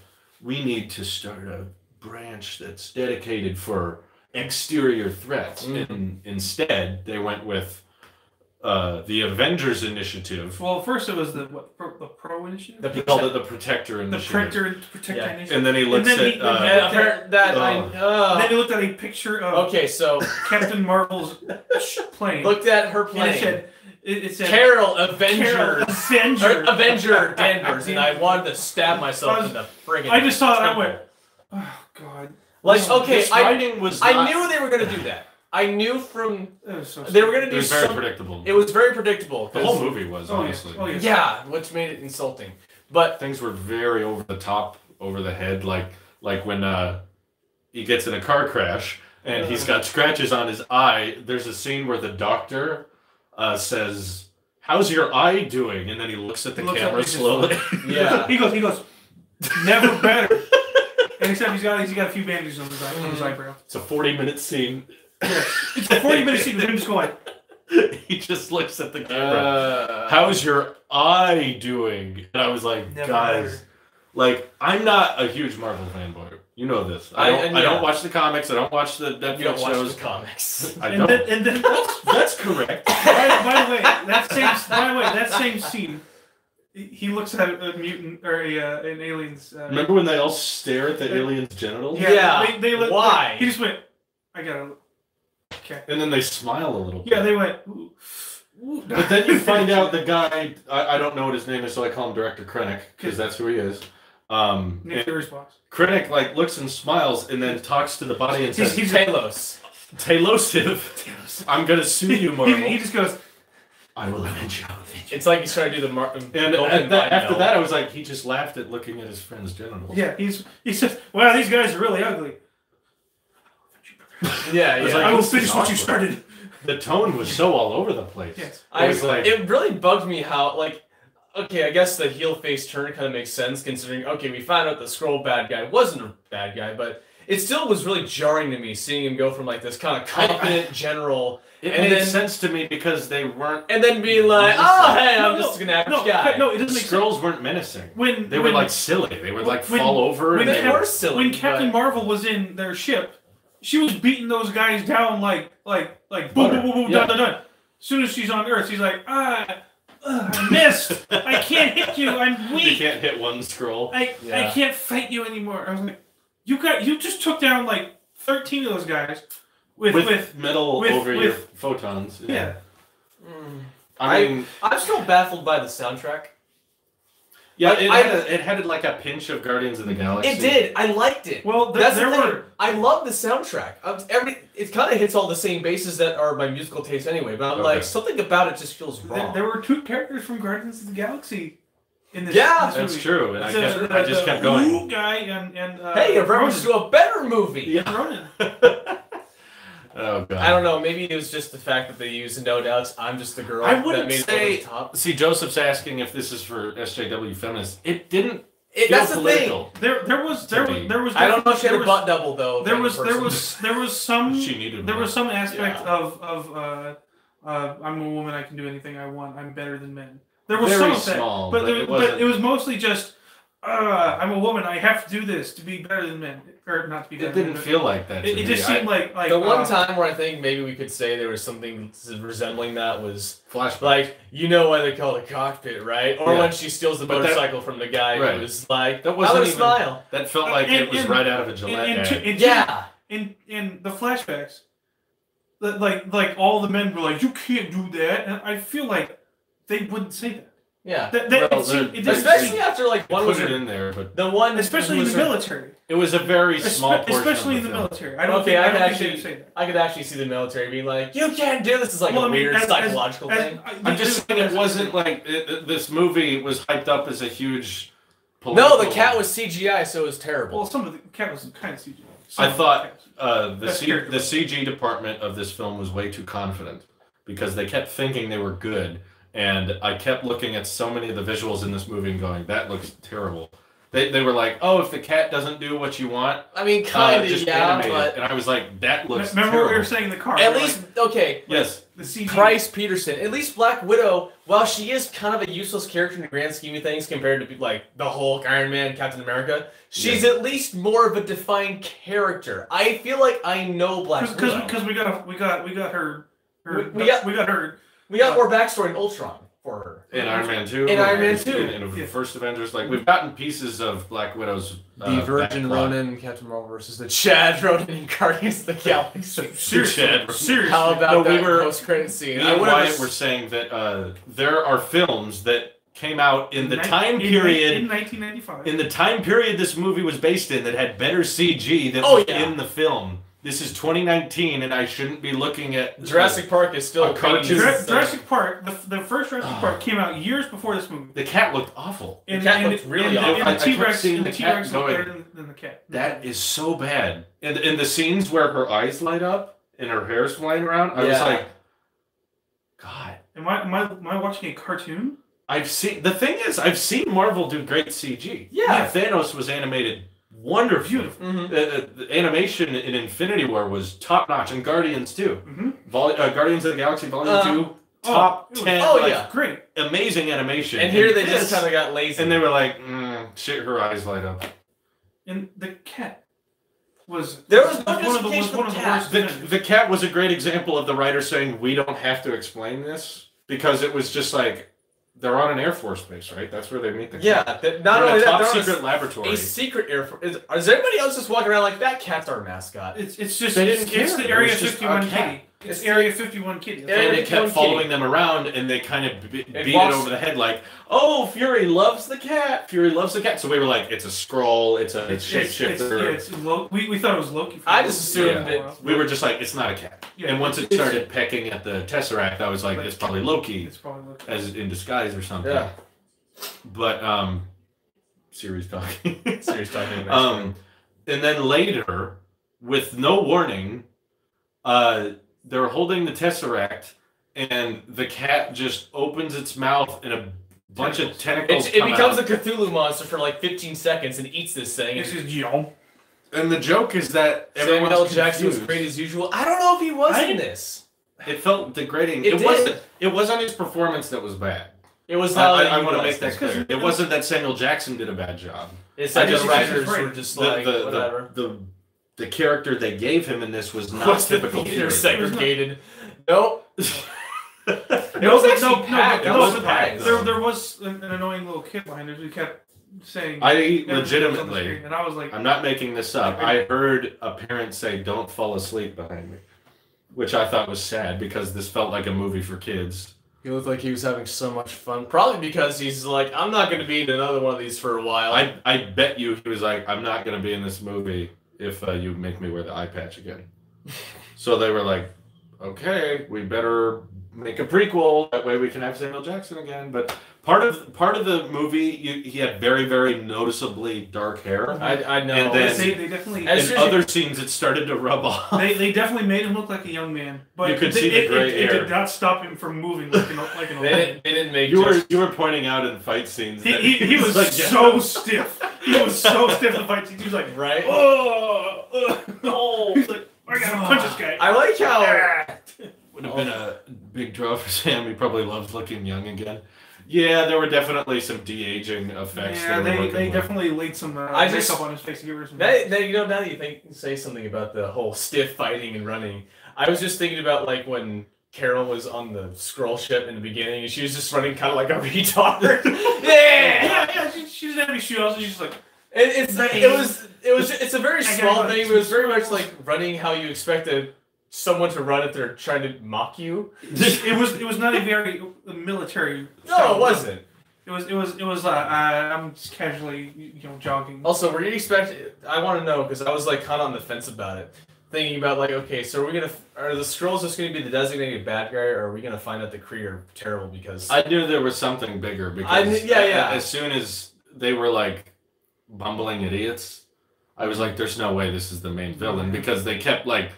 Speaker 1: we need to start a branch that's dedicated for exterior threats.
Speaker 2: Mm-hmm.
Speaker 1: And instead, they went with the Avengers Initiative.
Speaker 3: well, first it was the Pro Initiative.
Speaker 1: He called it the Protector
Speaker 3: The
Speaker 1: Initiative.
Speaker 3: Protector
Speaker 2: Yeah.
Speaker 3: Initiative.
Speaker 1: And then he looks
Speaker 3: then
Speaker 1: at...
Speaker 3: he-
Speaker 2: And apparently that
Speaker 3: Then he looked at a picture of
Speaker 2: okay, so
Speaker 3: Captain Marvel's plane.
Speaker 2: looked at her
Speaker 3: and
Speaker 2: plane.
Speaker 3: it said
Speaker 2: Carol
Speaker 3: Carol
Speaker 2: Avenger.
Speaker 3: Avenger.
Speaker 2: Avenger Danvers, and I wanted to stab myself in the friggin'
Speaker 3: I just saw it. I
Speaker 2: temple.
Speaker 3: went, oh God.
Speaker 2: Like, okay,
Speaker 1: This writing was
Speaker 2: I
Speaker 1: not-
Speaker 2: knew they were gonna do that. I knew from
Speaker 3: That was so
Speaker 2: they were gonna
Speaker 1: It
Speaker 2: do
Speaker 1: was very
Speaker 2: some.
Speaker 1: predictable.
Speaker 2: It was very predictable.
Speaker 1: The
Speaker 2: 'cause-
Speaker 1: whole movie was,
Speaker 3: Oh,
Speaker 1: honestly.
Speaker 3: yes. Oh, yes.
Speaker 2: Yeah, which made it insulting. But
Speaker 1: Things were very over the top, over the head. Like when he gets in a car crash and he's got scratches on his eye. There's a scene where the doctor says, "How's your eye doing?" And then he looks at the
Speaker 3: He looks
Speaker 1: camera
Speaker 3: up, he's just
Speaker 1: slowly.
Speaker 2: yeah,
Speaker 3: He goes, never better. And except he's got a few bandages on his eyebrow.
Speaker 1: It's a 40-minute scene.
Speaker 3: It's a 40-minute scene with him just going.
Speaker 1: He just looks at the camera. How's your eye doing? And I was like,
Speaker 3: Never
Speaker 1: guys,
Speaker 3: better.
Speaker 1: like, I'm not a huge Marvel fanboy. You know this. I
Speaker 2: and
Speaker 1: don't
Speaker 2: yeah.
Speaker 1: watch the comics. I don't watch the
Speaker 2: you
Speaker 1: Netflix
Speaker 2: don't watch
Speaker 1: shows.
Speaker 2: the comics.
Speaker 1: I
Speaker 3: And
Speaker 1: don't.
Speaker 3: then
Speaker 1: That's correct.
Speaker 3: by the way, that same scene, he looks at a mutant or an alien's.
Speaker 1: Remember when they all stare at the alien's genitals?
Speaker 2: Yeah.
Speaker 3: They look.
Speaker 2: Why?
Speaker 3: He just went. I gotta. Okay.
Speaker 1: And then they smile a little bit.
Speaker 3: Yeah, they went. Ooh. Ooh.
Speaker 1: But then you find out the guy, I don't know what his name is, so I call him Director Krennic, because that's who he is.
Speaker 3: Nick
Speaker 1: And
Speaker 3: Fury's boss.
Speaker 1: Krennic, like, looks and smiles and then talks to the body and says,
Speaker 2: He's Talos.
Speaker 1: Taylosive, I'm gonna sue you, Marvel.
Speaker 3: He just goes.
Speaker 1: I will avenge you.
Speaker 2: It's like he's trying to do the
Speaker 1: And after that, I was like, he just laughed at looking at his friend's genitals.
Speaker 3: Yeah, he says, "Wow, these guys are really ugly.
Speaker 2: Yeah,
Speaker 1: It was
Speaker 2: yeah.
Speaker 1: like-
Speaker 3: I will
Speaker 1: this is
Speaker 3: finish what you
Speaker 1: awkward.
Speaker 3: started."
Speaker 1: The tone was so all over the place.
Speaker 3: Yes.
Speaker 1: It was
Speaker 2: It really bugged me how, like, okay, I guess the heel face turn kind of makes sense considering, okay, we found out the Skrull bad guy wasn't a bad guy, but it still was really jarring to me seeing him go from, like, this kind of confident general,
Speaker 1: It
Speaker 2: and
Speaker 1: made
Speaker 2: then
Speaker 1: sense to me because they weren't.
Speaker 2: and then being like, oh, hey, I'm just an average guy.
Speaker 3: No, it doesn't make sense.
Speaker 1: Skrulls weren't menacing.
Speaker 3: When
Speaker 1: They were like silly. They would like
Speaker 3: when-
Speaker 1: fall over.
Speaker 3: when
Speaker 1: and
Speaker 2: they
Speaker 1: they
Speaker 2: were silly,
Speaker 3: when Captain
Speaker 2: but-
Speaker 3: Marvel was in their ship, she was beating those guys down like boom,
Speaker 1: Butter.
Speaker 3: boom, boom, boom,
Speaker 1: Yeah.
Speaker 3: dun, dun, dun. As soon as she's on Earth, she's like, I missed. I can't hit you. I'm
Speaker 1: You
Speaker 3: weak.
Speaker 1: can't hit one scroll.
Speaker 3: I
Speaker 2: Yeah.
Speaker 3: can't fight you anymore. I was like, you just took down like 13 of those guys with
Speaker 1: metal
Speaker 3: with-
Speaker 1: over
Speaker 3: with-
Speaker 1: your photons.
Speaker 3: yeah.
Speaker 1: I mean,
Speaker 2: I'm still baffled by the soundtrack.
Speaker 1: yeah,
Speaker 2: like,
Speaker 1: it had like a pinch of Guardians of the Galaxy.
Speaker 2: It did. I liked it.
Speaker 3: Well,
Speaker 2: That's
Speaker 3: there
Speaker 2: the thing.
Speaker 3: were
Speaker 2: I love the soundtrack. It kind of hits all the same bases that are my musical taste anyway. But I'm
Speaker 1: Okay.
Speaker 2: like, something about it just feels wrong.
Speaker 3: there were two characters from Guardians of the Galaxy in this.
Speaker 2: Yeah,
Speaker 3: this
Speaker 1: That's
Speaker 3: movie.
Speaker 1: true, and
Speaker 3: The-
Speaker 1: I just
Speaker 3: the
Speaker 1: kept going.
Speaker 3: Ooh guy and
Speaker 2: Hey, a reference
Speaker 3: Ronan.
Speaker 2: to a better movie.
Speaker 1: Yeah.
Speaker 3: Ronan.
Speaker 1: Oh god.
Speaker 2: I don't know. Maybe it was just the fact that they used No Doubts. I'm just the girl.
Speaker 1: I
Speaker 2: that
Speaker 1: wouldn't
Speaker 2: made it
Speaker 1: say.
Speaker 2: over the top.
Speaker 1: See, Joseph's asking if this is for SJW feminists. It didn't feel
Speaker 2: That's the thing.
Speaker 1: political.
Speaker 3: There was
Speaker 2: I don't know if she had
Speaker 3: there
Speaker 2: a butt double though.
Speaker 3: there
Speaker 2: kind of
Speaker 3: was
Speaker 2: person.
Speaker 3: some
Speaker 1: She needed
Speaker 3: there
Speaker 1: one.
Speaker 3: was some aspect
Speaker 2: Yeah.
Speaker 3: of I'm a woman, I can do anything I want, I'm better than men. There was
Speaker 1: Very
Speaker 3: some of that,
Speaker 1: small,
Speaker 3: but,
Speaker 1: but it
Speaker 3: but
Speaker 1: wasn't-
Speaker 3: it was mostly just I'm a woman, I have to do this to be better than men, or not to be better.
Speaker 1: It
Speaker 3: than
Speaker 1: didn't
Speaker 3: men.
Speaker 1: feel like that.
Speaker 3: It
Speaker 1: to
Speaker 3: just
Speaker 1: me.
Speaker 3: seemed like
Speaker 2: The one time where I think maybe we could say there was something resembling that was
Speaker 1: flashback.
Speaker 2: like, you know why they call it cockpit, right? Or
Speaker 1: Yeah.
Speaker 2: when she steals the
Speaker 1: But that-
Speaker 2: motorcycle from the guy
Speaker 1: Right.
Speaker 2: who was like,
Speaker 1: That
Speaker 2: "I
Speaker 1: wasn't
Speaker 2: would
Speaker 1: even-
Speaker 2: smile."
Speaker 1: That felt like it was right out of a Gillette ad.
Speaker 2: Yeah.
Speaker 3: In the flashbacks, like all the men were like, you can't do that, and I feel like they wouldn't say that.
Speaker 2: Yeah.
Speaker 3: That
Speaker 1: Well,
Speaker 3: it seemed, it didn't
Speaker 2: Especially
Speaker 3: seem-
Speaker 2: after like one was
Speaker 1: Put it in there, but
Speaker 2: the one
Speaker 3: especially in
Speaker 2: was
Speaker 3: the military.
Speaker 1: it was a very small portion.
Speaker 3: Especially in
Speaker 1: of
Speaker 3: the
Speaker 1: the film.
Speaker 3: military. I don't
Speaker 2: Okay,
Speaker 3: think,
Speaker 2: I
Speaker 3: I
Speaker 2: could
Speaker 3: don't think
Speaker 2: actually-
Speaker 3: they'd say that.
Speaker 2: I could actually see the military being like, "You can't do this." Is like
Speaker 3: Well,
Speaker 2: a
Speaker 3: I mean,
Speaker 2: weird
Speaker 3: as-
Speaker 2: psychological thing.
Speaker 1: I'm just saying it wasn't like this movie was hyped up as a huge.
Speaker 2: No,
Speaker 1: Political.
Speaker 2: the cat was CGI, so it was terrible.
Speaker 3: Well, some of the cat was kind of CG.
Speaker 1: I thought the
Speaker 3: That's
Speaker 1: the CG department of this film was way too confident because they kept thinking they were good, and I kept looking at so many of the visuals in this movie and going, "That looks terrible." They were like, "Oh, if the cat doesn't do what you want,
Speaker 2: I mean, kind of,
Speaker 1: just
Speaker 2: yeah,
Speaker 1: animate it."
Speaker 2: but
Speaker 1: And I was like, "That looks
Speaker 3: remember
Speaker 1: terrible."
Speaker 3: what we were saying in the car?
Speaker 2: at
Speaker 3: We're
Speaker 2: least
Speaker 3: like,
Speaker 2: okay.
Speaker 1: Yes,
Speaker 3: the CG.
Speaker 2: Price Peterson. At least Black Widow, while she is kind of a useless character in the grand scheme of things compared to like the Hulk, Iron Man, Captain America, she's at least more of a defined character. I feel like I know Black Widow.
Speaker 3: Because we got her.
Speaker 2: We got-
Speaker 3: we got her.
Speaker 2: We got more backstory in Ultron for her.
Speaker 1: in Iron Man 2.
Speaker 2: In Iron Man 2.
Speaker 1: In the first Avengers, like we've gotten pieces of Black Widow's.
Speaker 2: The Virgin
Speaker 1: backplot.
Speaker 2: Ronin, Captain Marvel versus the Chad Ronin in Guardians of the Galaxy.
Speaker 3: Seriously.
Speaker 2: How about
Speaker 1: No, we
Speaker 2: that
Speaker 1: were-
Speaker 2: post-credit scene?
Speaker 1: Me
Speaker 2: I
Speaker 1: and
Speaker 2: would've
Speaker 1: Wyatt
Speaker 2: just-
Speaker 1: were saying that there are films that came out in the
Speaker 3: Nin-
Speaker 1: time
Speaker 3: in-
Speaker 1: period.
Speaker 3: in 1995.
Speaker 1: In the time period this movie was based in that had better CG than
Speaker 2: Oh,
Speaker 1: was
Speaker 2: yeah.
Speaker 1: in the film. This is 2019, and I shouldn't be looking at
Speaker 2: Jurassic Park is still
Speaker 1: a cartoon.
Speaker 3: Jurassic Park, the first Jurassic Park came out years before this movie.
Speaker 1: The cat looked awful.
Speaker 2: The cat looked really
Speaker 3: and,
Speaker 2: awful.
Speaker 3: and
Speaker 1: I
Speaker 3: the
Speaker 1: kept
Speaker 3: T-Rex,
Speaker 1: seeing
Speaker 3: and the
Speaker 1: the
Speaker 3: T-Rex
Speaker 1: cat
Speaker 3: looked better
Speaker 1: going,
Speaker 3: than the cat.
Speaker 1: That is so bad. And in the scenes where her eyes light up and her hair's flying around, I was
Speaker 2: Yeah.
Speaker 1: like, God.
Speaker 3: Am I watching a cartoon?
Speaker 1: I've seen Marvel do great CG.
Speaker 2: Yeah.
Speaker 1: Thanos was animated wonderfully.
Speaker 3: Beautiful.
Speaker 2: Mhm.
Speaker 1: The animation in Infinity War was top notch, and Guardians too.
Speaker 3: Mm-hmm.
Speaker 1: Guardians of the Galaxy Volume 2,
Speaker 3: oh,
Speaker 1: top
Speaker 3: it was-
Speaker 1: 10.
Speaker 2: oh,
Speaker 1: like,
Speaker 2: yeah.
Speaker 3: Great.
Speaker 1: amazing animation.
Speaker 2: And here they
Speaker 1: this-
Speaker 2: just kind of got lazy.
Speaker 1: and they were like, shit, her eyes light up.
Speaker 3: And the cat was
Speaker 2: There was no
Speaker 3: one of the
Speaker 2: justification for the
Speaker 3: worst
Speaker 2: cat.
Speaker 3: villains.
Speaker 1: The cat was a great example of the writer saying, we don't have to explain this, because it was just like, they're on an Air Force base, right? That's where they meet the
Speaker 2: yeah,
Speaker 1: cat.
Speaker 2: not
Speaker 1: They're in
Speaker 2: only
Speaker 1: a
Speaker 2: that,
Speaker 1: top
Speaker 2: they're on
Speaker 1: secret laboratory.
Speaker 2: a secret Air Force. Is everybody else just walking around like that cat's our mascot?
Speaker 3: It's just
Speaker 1: They
Speaker 3: it's,
Speaker 1: didn't
Speaker 3: it's
Speaker 1: care.
Speaker 3: the
Speaker 1: It
Speaker 3: Area
Speaker 1: was just
Speaker 3: 51
Speaker 1: a cat.
Speaker 3: kitty. It's Area 51 kitty.
Speaker 1: And
Speaker 2: Area
Speaker 1: they kept
Speaker 2: 51
Speaker 1: following
Speaker 2: kitty.
Speaker 1: them around, and they kind of beat it
Speaker 2: walks-
Speaker 1: over the head, like, "Oh, Fury loves the cat. Fury loves the cat." So we were like, "It's a scroll. It's a shapeshifter."
Speaker 3: We thought it was Loki. for
Speaker 2: I
Speaker 3: a
Speaker 2: just
Speaker 3: little
Speaker 2: assumed
Speaker 3: bit.
Speaker 2: it-
Speaker 1: We were just like, "It's not a cat."
Speaker 3: Yeah.
Speaker 1: And once it started pecking at the Tesseract, I was like, "It's probably Loki,
Speaker 3: It's probably Loki.
Speaker 1: as in disguise or something."
Speaker 2: Yeah.
Speaker 1: But Siri's talking.
Speaker 2: Serious talking about
Speaker 1: And then later, with no warning, they're holding the Tesseract, and the cat just opens its mouth, and a bunch of tentacles
Speaker 2: it
Speaker 1: come
Speaker 2: becomes
Speaker 1: out.
Speaker 2: a Cthulhu monster for like 15 seconds and eats this thing.
Speaker 3: It's
Speaker 2: And
Speaker 3: just yum.
Speaker 1: And the joke is that
Speaker 2: Samuel
Speaker 1: everyone's
Speaker 2: L. Jackson was
Speaker 1: confused.
Speaker 2: great as usual. I don't know if he was in this.
Speaker 1: It felt degrading.
Speaker 2: It
Speaker 1: It
Speaker 2: did.
Speaker 1: wasn't. It wasn't his performance that was bad.
Speaker 2: It was how
Speaker 1: I
Speaker 2: he
Speaker 1: want to
Speaker 2: was.
Speaker 1: make that clear. It wasn't that Samuel Jackson did a bad job.
Speaker 2: It's
Speaker 1: I
Speaker 2: like the
Speaker 1: just-
Speaker 2: writers
Speaker 3: right.
Speaker 2: were just like, whatever.
Speaker 1: The character they gave him in this was not
Speaker 2: What's the
Speaker 1: typical.
Speaker 2: theater
Speaker 1: Fury.
Speaker 2: segregated? Nope.
Speaker 3: It
Speaker 2: was actually packed.
Speaker 1: It
Speaker 2: It
Speaker 1: was
Speaker 2: was
Speaker 1: packed.
Speaker 2: packed.
Speaker 3: There was an annoying little kid behind us who kept saying.
Speaker 1: I
Speaker 3: everything was on the
Speaker 1: legitimately,
Speaker 3: screen, and I was like,
Speaker 1: I'm not making this up. I heard a parent say, "Don't fall asleep behind me," which I thought was sad because this felt like a movie for kids.
Speaker 2: He looked like he was having so much fun. Probably because he's like, I'm not going to be in another one of these for a while.
Speaker 1: I bet you he was like, "I'm not going to be in this movie if you make me wear the eye patch again." So they were like, "Okay, we better make a prequel. That way we can have Samuel Jackson again." But Part of the movie, he had very, very noticeably dark hair.
Speaker 2: I know.
Speaker 1: And then
Speaker 3: They definitely.
Speaker 1: in other scenes, it started to rub off.
Speaker 3: They definitely made him look like a young man, but
Speaker 1: You could see the gray
Speaker 3: it
Speaker 1: hair.
Speaker 3: did not stop him from moving like an old man.
Speaker 2: They didn't make.
Speaker 1: You were pointing out in fight scenes. That
Speaker 3: He was
Speaker 1: like,
Speaker 3: so stiff. He was so stiff in the fight scene. He was like,
Speaker 2: right.
Speaker 3: oh. He's like, I gotta punch this guy.
Speaker 2: I like how.
Speaker 1: Would have been a big draw for Sam. He probably loves looking young again. Yeah, there were definitely some de-aging effects.
Speaker 3: Yeah,
Speaker 1: they
Speaker 3: they definitely laid some makeup on his face to give her some.
Speaker 2: Now that you say something about the whole stiff fighting and running, I was just thinking about like when Carol was on the scroll ship in the beginning, and she was just running kind of like a retard.
Speaker 3: Yeah. She doesn't have any shoes. She's just like.
Speaker 2: It's a very small thing, but it was very much like running how you expected someone to run if they're trying to mock you.
Speaker 3: It was not a very military.
Speaker 2: No, it wasn't.
Speaker 3: It was. I'm just casually, jogging.
Speaker 2: Also, were you expecting? I want to know because I was like kind of on the fence about it, thinking about like, okay, so are the Skrulls just gonna be the designated bad guy, or are we gonna find out the Kree are terrible because?
Speaker 1: I knew there was something bigger because as soon as they were like bumbling idiots, I was like, "There's no way this is the main villain," because they kept like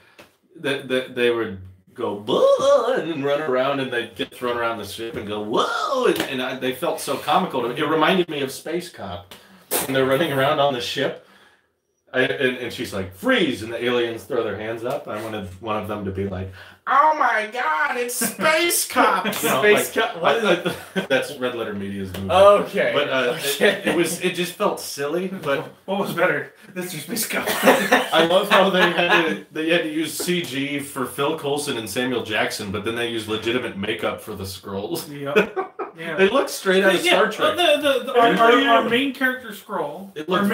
Speaker 1: they would go "Whoa," and run around, and they'd get thrown around the ship and go "Whoa," and they felt so comical. It reminded me of Space Cop when they're running around on the ship, and she's like "Freeze," and the aliens throw their hands up. I wanted one of them to be like, "Oh my God, it's Space Cop!"
Speaker 2: Space Cop. What is it?
Speaker 1: That's Red Letter Media's movie.
Speaker 2: Okay.
Speaker 1: But it just felt silly. But
Speaker 3: what was better? This or Space Cop?
Speaker 1: I love how they had to use CG for Phil Coulson and Samuel Jackson, but then they used legitimate makeup for the Skrulls.
Speaker 3: Yep. Yeah.
Speaker 1: They look straight out of Star Trek.
Speaker 3: Our main character Skrull. Our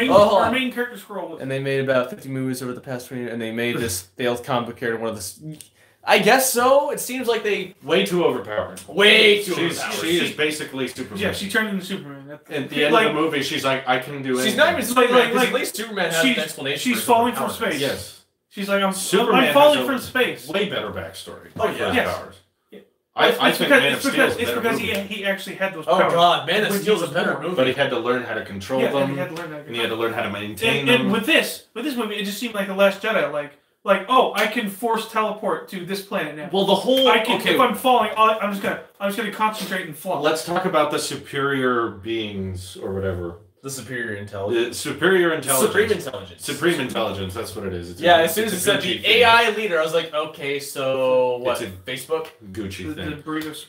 Speaker 3: main character Skrull.
Speaker 2: And they made about 50 movies over the past 20 years, and they made this failed comic book character one of the. I guess so. It seems like they
Speaker 1: way too overpowered.
Speaker 2: Way too overpowered.
Speaker 1: She is basically Superman.
Speaker 3: Yeah, she turned into Superman.
Speaker 1: At the end of the movie, she's like, I can do anything.
Speaker 2: She's not even Superman. Like at least Superman has an explanation.
Speaker 3: She's falling from space.
Speaker 1: Yes.
Speaker 3: She's like, I'm falling from space.
Speaker 1: Way better backstory.
Speaker 2: Oh yeah.
Speaker 3: Yes.
Speaker 1: Powers. I think Man of Steel is
Speaker 3: it's because he actually had those
Speaker 2: powers.
Speaker 3: Oh
Speaker 2: God, Man of Steel is a better movie.
Speaker 1: But he had to learn how to control them. And he had to learn how to maintain them.
Speaker 3: And with this movie, it just seemed like The Last Jedi. Like, oh, I can force teleport to this planet now.
Speaker 1: Well, the whole
Speaker 3: if I'm falling, I'm just gonna concentrate and fly.
Speaker 1: Let's talk about the superior beings or whatever.
Speaker 2: The superior intelligence.
Speaker 1: Superior intelligence.
Speaker 2: Supreme intelligence.
Speaker 1: Supreme intelligence. That's what it is. It's
Speaker 2: as soon as it said the AI leader, I was like, okay, so what?
Speaker 1: It's
Speaker 2: a Facebook
Speaker 1: Gucci thing.
Speaker 3: The burritos.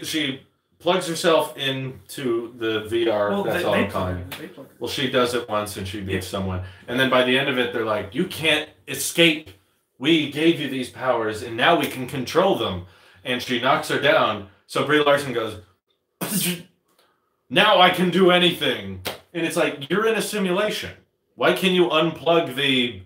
Speaker 1: She plugs herself into the VR.
Speaker 3: Well,
Speaker 1: that's all I'm calling it. Well, she does it once and she beats someone, and then by the end of it, they're like, "You can't escape. We gave you these powers, and now we can control them." And she knocks her down. So Brie Larson goes, "Now I can do anything." And it's like, you're in a simulation. Why can you unplug the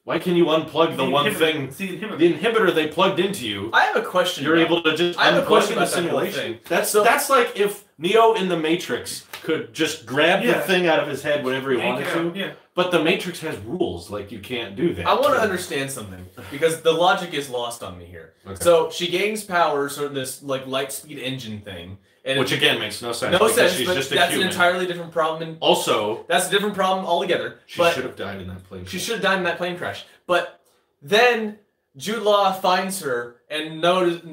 Speaker 1: one thing? The inhibitor they plugged into you.
Speaker 2: I have a question.
Speaker 1: You're able to just unplug in the simulation. That's like if Neo in the Matrix could just grab the thing out of his head whenever he wanted to.
Speaker 3: Yeah.
Speaker 1: But the Matrix has rules, like you can't do that.
Speaker 2: I want to understand something because the logic is lost on me here.
Speaker 1: Okay.
Speaker 2: So she gains powers or this like light speed engine thing. And
Speaker 1: which again makes no sense.
Speaker 2: No sense,
Speaker 1: she's
Speaker 2: but
Speaker 1: just a
Speaker 2: that's
Speaker 1: human.
Speaker 2: an entirely different problem. And
Speaker 1: also,
Speaker 2: that's a different problem altogether.
Speaker 1: She should have died in that plane crash.
Speaker 2: She should have died in that plane crash. But then Jude Law finds her and knows.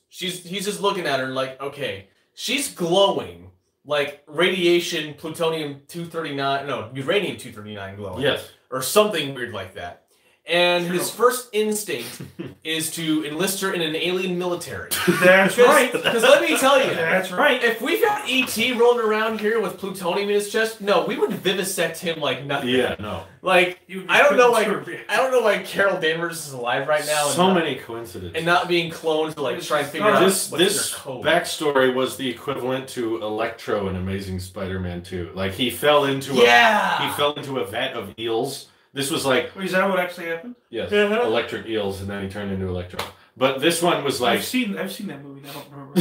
Speaker 2: He's just looking at her like, okay, she's glowing like radiation, plutonium-239, no, uranium-239 glowing.
Speaker 1: Yes.
Speaker 2: Or something weird like that. And his first instinct is to enlist her in an alien military.
Speaker 3: That's right.
Speaker 2: Because let me tell you,
Speaker 3: that's right.
Speaker 2: If we got E.T. rolling around here with plutonium in his chest, no, we would vivisect him like nothing.
Speaker 1: Yeah, no.
Speaker 2: Like I don't know why Carol Danvers is alive right now.
Speaker 1: So many coincidences.
Speaker 2: And not being cloned to like try and figure out
Speaker 1: this backstory was the equivalent to Electro in Amazing Spider-Man 2. Like he fell into a vat of eels. This was like...
Speaker 3: Is that what actually happened?
Speaker 1: Yes. Electric eels, and then he turned into Electro. But this one was like...
Speaker 3: I've seen that movie. I don't remember.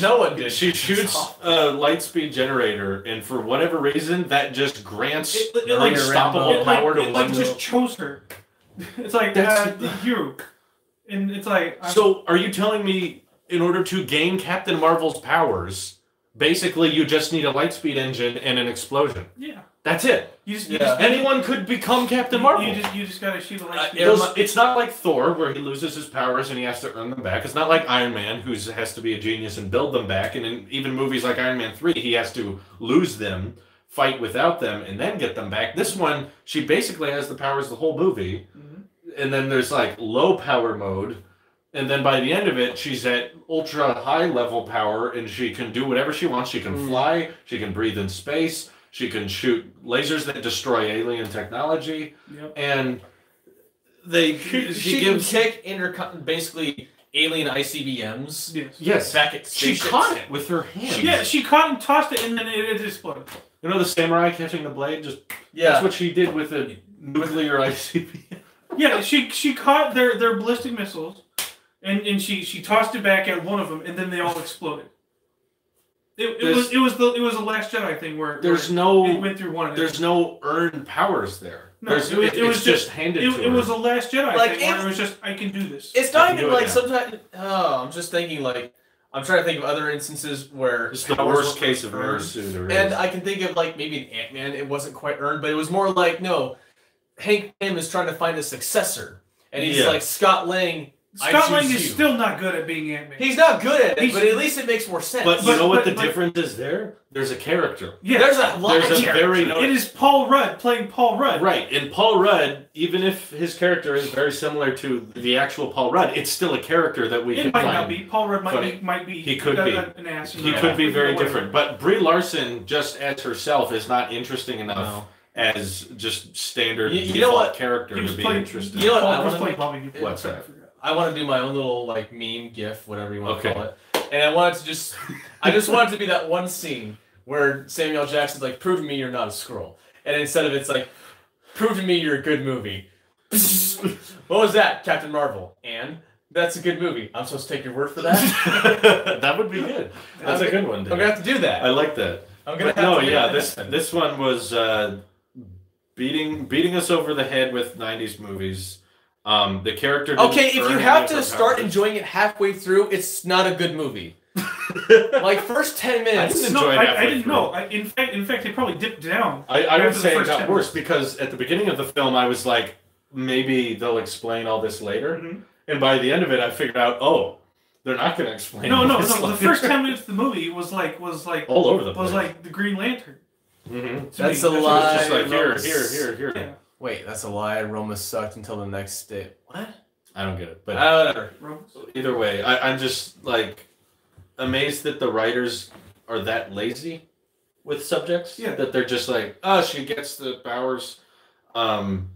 Speaker 2: No one did.
Speaker 1: She shoots a light speed generator, and for whatever reason, that just grants unstoppable power to one...
Speaker 3: It just chose her. It's like, you. And it's like...
Speaker 1: So, are you telling me in order to gain Captain Marvel's powers, basically you just need a lightspeed engine and an explosion.
Speaker 3: Yeah.
Speaker 1: That's it. Anyone could become Captain Marvel.
Speaker 3: You just gotta shoot a lightspeed.
Speaker 1: It's not like Thor, where he loses his powers and he has to earn them back. It's not like Iron Man, who has to be a genius and build them back. And in even movies like Iron Man 3, he has to lose them, fight without them, and then get them back. This one, she basically has the powers the whole movie. And then there's like low power mode. And then by the end of it, she's at ultra high level power and she can do whatever she wants. She can fly, she can breathe in space, she can shoot lasers that destroy alien technology. And she
Speaker 2: can kick basically alien ICBMs.
Speaker 1: Yes.
Speaker 2: Back at
Speaker 1: she caught it with her hand.
Speaker 3: She caught and tossed it and then it exploded.
Speaker 1: You know the samurai catching the blade? That's what she did with a nuclear ICBM.
Speaker 3: Yeah, she caught their ballistic missiles. And she tossed it back at one of them, and then they all exploded. It was the Last Jedi thing where it went through one.
Speaker 1: There's no earned powers there.
Speaker 3: No, it was just handed to her. It was a Last Jedi thing where it was just I can do this.
Speaker 2: It's not even like sometimes. Oh, I'm just thinking like I'm trying to think of other instances where
Speaker 1: it's the worst case of earned.
Speaker 2: And I can think of like maybe an Ant-Man. It wasn't quite earned, but it was more like no. Hank Pym is trying to find a successor, and he's like Scott Lang.
Speaker 3: Scott Lang is still not good at being Ant-Man.
Speaker 2: He's not good at it, but at least it makes more sense.
Speaker 1: But you know what the difference is there? There's a character.
Speaker 3: Yeah,
Speaker 2: there's a lot of characters.
Speaker 3: It is Paul Rudd playing Paul Rudd.
Speaker 1: Right, and Paul Rudd, even if his character is very similar to the actual Paul Rudd, it's still a character that we can find.
Speaker 3: It might not be. Paul Rudd might be.
Speaker 1: He could be.
Speaker 3: An ass.
Speaker 1: He could be very different. But Brie Larson, just as herself, is not interesting enough. As just standard default character to be interesting.
Speaker 2: You know what?
Speaker 1: What's that?
Speaker 2: I want to do my own little like meme GIF, whatever you want to call it, and I want it to I just want it to be that one scene where Samuel Jackson's like, "Prove to me you're not a Skrull," and instead of it's like, "Prove to me you're a good movie." What was that, Captain Marvel? And that's a good movie. I'm supposed to take your word for that.
Speaker 1: That would be good. That's a good one.
Speaker 2: I'm gonna have to do that.
Speaker 1: I like that.
Speaker 2: I'm gonna have
Speaker 1: to. This one was beating us over the head with 90s movies. The character.
Speaker 2: Okay, if you have to start enjoying it halfway through, it's not a good movie. Like first 10 minutes.
Speaker 3: I didn't know. In fact, it probably dipped down.
Speaker 1: I would say it got worse because at the beginning of the film, I was like, maybe they'll explain all this later, and by the end of it, I figured out, they're not going to explain.
Speaker 3: No. The first 10 minutes of the movie was like
Speaker 1: all over the place.
Speaker 3: Was like the Green Lantern.
Speaker 2: That's a lie.
Speaker 1: Just like here.
Speaker 3: Yeah.
Speaker 2: Wait, that's a lie. Roma sucked until the next day. What?
Speaker 1: I don't get it. But
Speaker 2: whatever.
Speaker 1: Either way, I'm just like amazed that the writers are that lazy with subjects.
Speaker 3: Yeah.
Speaker 1: That they're just like, she gets the powers. And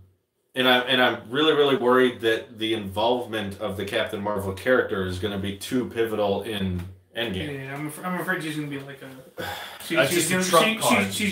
Speaker 1: I'm really, really worried that the involvement of the Captain Marvel character is going to be too pivotal in Endgame.
Speaker 3: Yeah, I'm afraid she's going to be like she's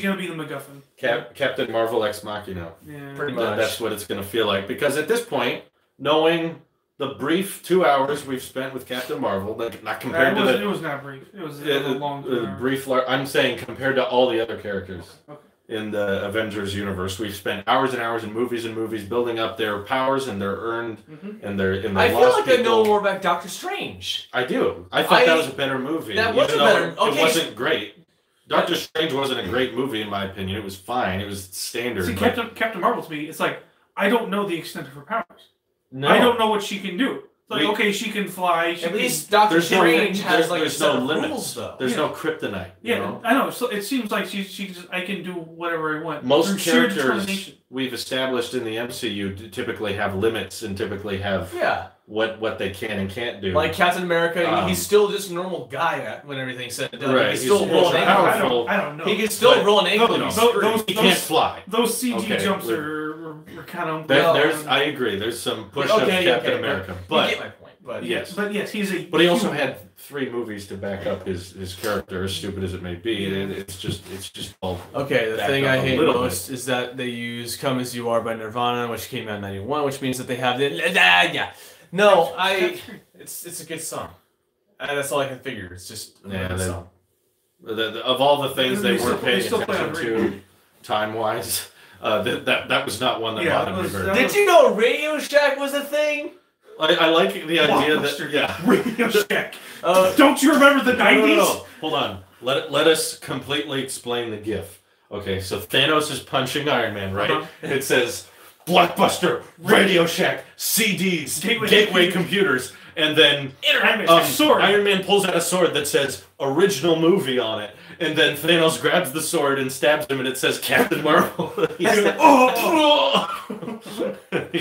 Speaker 3: going to be the MacGuffin.
Speaker 1: Captain Marvel Ex Machina.
Speaker 3: Yeah.
Speaker 2: Pretty much.
Speaker 1: That's what it's going to feel like. Because at this point, knowing the brief 2 hours we've spent with Captain Marvel, not compared to
Speaker 3: it was not brief. It was a long
Speaker 1: brief. I'm saying compared to all the other characters.
Speaker 3: Okay.
Speaker 1: In the Avengers universe, we've spent hours and hours in movies building up their powers and their earned and their
Speaker 2: I feel like I know more about Doctor Strange.
Speaker 1: I do. I thought that was a better movie.
Speaker 2: That was better.
Speaker 1: It wasn't great. Doctor Strange wasn't a great movie in my opinion. It was fine. It was standard.
Speaker 3: See, Captain Marvel to me, it's like I don't know the extent of her powers.
Speaker 1: No.
Speaker 3: I don't know what she can do. Like, she can fly.
Speaker 2: At least Doctor Strange has like
Speaker 1: there's
Speaker 2: no
Speaker 1: limits.
Speaker 2: Rules, though.
Speaker 1: There's no kryptonite.
Speaker 3: Yeah,
Speaker 1: you know?
Speaker 3: I know. So it seems like I can do whatever I want.
Speaker 1: Most characters we've established in the MCU typically have limits and typically have what they can and can't do.
Speaker 2: Like Captain America, he's still just a normal guy when everything's said and done.
Speaker 1: Right.
Speaker 2: He can still roll an ankle.
Speaker 3: I don't know.
Speaker 2: He can still roll an ankle.
Speaker 1: He can't fly.
Speaker 3: Those CG jumps are kind of.
Speaker 1: I agree. There's some push of Captain America, but
Speaker 2: you get my point. But
Speaker 3: yes, he's a.
Speaker 1: But he also had 3 movies to back up his character, as stupid as it may be. It's just all.
Speaker 2: Okay, the thing I hate most is that they use "Come as You Are" by Nirvana, which came out in '91, which means that they have the No, it's a good song. That's all I can figure. It's just a good song.
Speaker 1: Of all the things they weren't paying attention to, time-wise, that was not one that bothered me very much.
Speaker 2: Did you know Radio Shack was a thing?
Speaker 1: I like the idea that
Speaker 3: Radio Shack. Don't you remember the 90s?
Speaker 1: No. Hold on. Let us completely explain the GIF. Okay, so Thanos is punching Iron Man, right? It says Blockbuster, Radio Shack, CDs, Gateway computers, and then Iron Man pulls out a sword that says original movie on it. And then Thanos grabs the sword and stabs him, and it says Captain Marvel. He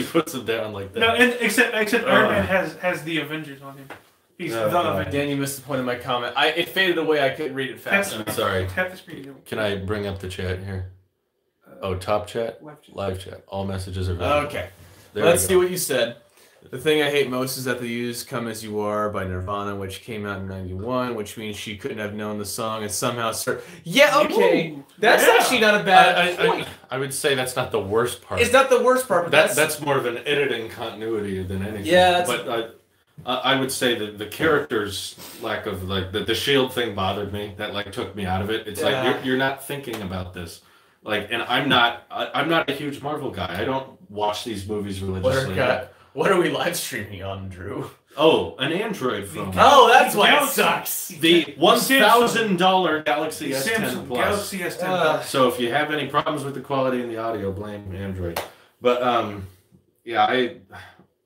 Speaker 1: puts him down like that.
Speaker 3: No, and except Iron Man has the Avengers on him. He's the Avengers.
Speaker 2: Dan, you missed the point of my comment. It faded away. I couldn't read it fast.
Speaker 1: I'm sorry.
Speaker 3: Tap the screen.
Speaker 1: Can I bring up the chat here? Top chat? Live chat. All messages are valid.
Speaker 2: Okay. Let's see what you said. The thing I hate most is that they use Come As You Are by Nirvana, which came out in 91, which means she couldn't have known the song and somehow start. Yeah, okay. Ooh, that's actually not a bad point.
Speaker 1: I would say that's not the worst part.
Speaker 2: It's not the worst part, but
Speaker 1: that's more of an editing continuity than anything.
Speaker 2: Yeah,
Speaker 1: but I would say that the character's lack of, like, the shield thing bothered me. That, like, took me out of it. It's like, you're not thinking about this. Like, and I'm not a huge Marvel guy. I don't watch these movies religiously.
Speaker 2: What are we live streaming on, Drew?
Speaker 1: Oh, an Android phone.
Speaker 2: Oh, that's why it sucks.
Speaker 1: The $1,000 Galaxy S10 Plus.
Speaker 3: Galaxy S10 Plus.
Speaker 1: So if you have any problems with the quality in the audio, blame Android. But yeah,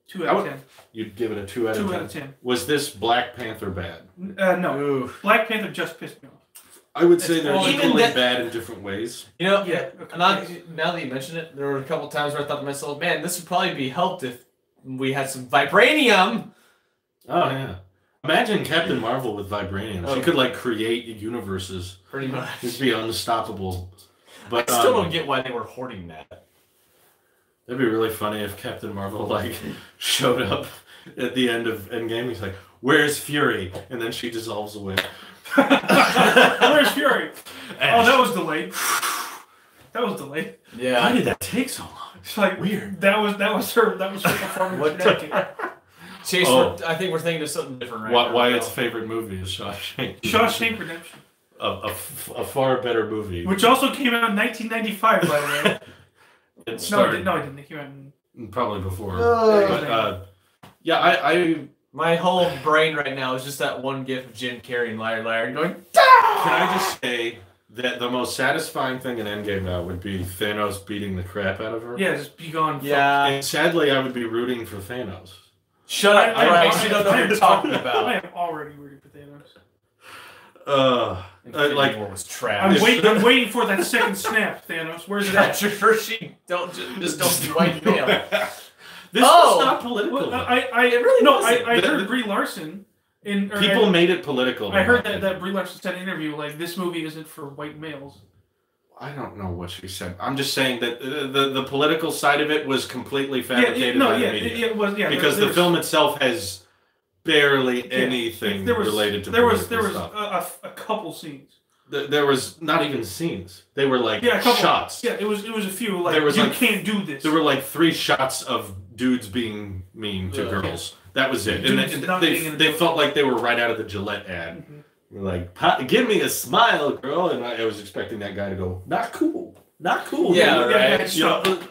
Speaker 3: 2 out of 10.
Speaker 1: You'd give it a 2 out of 10.
Speaker 3: 2 out of 10.
Speaker 1: Was this Black Panther bad?
Speaker 3: No. Oof. Black Panther just pissed me off.
Speaker 1: I would say they're equally bad in different ways.
Speaker 2: You know, now that you mention it, there were a couple times where I thought to myself, man, this would probably be helped if we had some vibranium.
Speaker 1: Oh, yeah. Imagine Captain Marvel with vibranium. She could, like, create universes.
Speaker 2: Pretty much.
Speaker 1: It'd be unstoppable. But
Speaker 2: I still don't get why they were hoarding that.
Speaker 1: It'd be really funny if Captain Marvel, like, showed up at the end of Endgame. He's like, "Where's Fury?" And then she dissolves away.
Speaker 3: Where's Fury? Oh, that was delayed. That was delayed.
Speaker 1: Yeah. Why did that take so long?
Speaker 3: It's like weird. That was her performance.
Speaker 2: Chase, I think we're thinking of something different right now.
Speaker 1: Wyatt's favorite movie is Shawshank.
Speaker 3: Shawshank Redemption.
Speaker 1: A far better movie.
Speaker 3: Which also came out in 1995, by the way. It didn't. It came out in...
Speaker 1: Probably before. Yeah,
Speaker 2: my whole brain right now is just that one gif of Jim Carrey and Liar Liar going,
Speaker 1: Can I just say that the most satisfying thing in Endgame now would be Thanos beating the crap out of her?
Speaker 3: Yeah, just be gone.
Speaker 2: Yeah.
Speaker 1: And sadly, I would be rooting for Thanos.
Speaker 2: Shut up, Bryce. You don't know what you're talking about.
Speaker 3: I am already rooting for Thanos.
Speaker 1: Like,
Speaker 2: War was trash.
Speaker 3: I'm waiting for that second snap, Thanos. Where's it at?
Speaker 2: Hershey, don't be white male.
Speaker 1: This was not political.
Speaker 3: Well, I heard Brie Larson.
Speaker 1: People made it political.
Speaker 3: I heard that Brie Larson said in an interview, like, this movie isn't for white males.
Speaker 1: I don't know what she said. I'm just saying that the political side of it was completely fabricated by the media.
Speaker 3: It was,
Speaker 1: because the film itself has barely anything related to political stuff. There was
Speaker 3: a couple scenes.
Speaker 1: There was not even scenes. They were like shots.
Speaker 3: Yeah, it was a few. Like, you can't do this.
Speaker 1: There were like 3 shots of dudes being mean to girls. That was it. And they felt like they were right out of the Gillette ad. Mm-hmm. Like, give me a smile, girl. And I was expecting that guy to go, not cool. Not cool.
Speaker 2: Yeah,
Speaker 1: right. You know,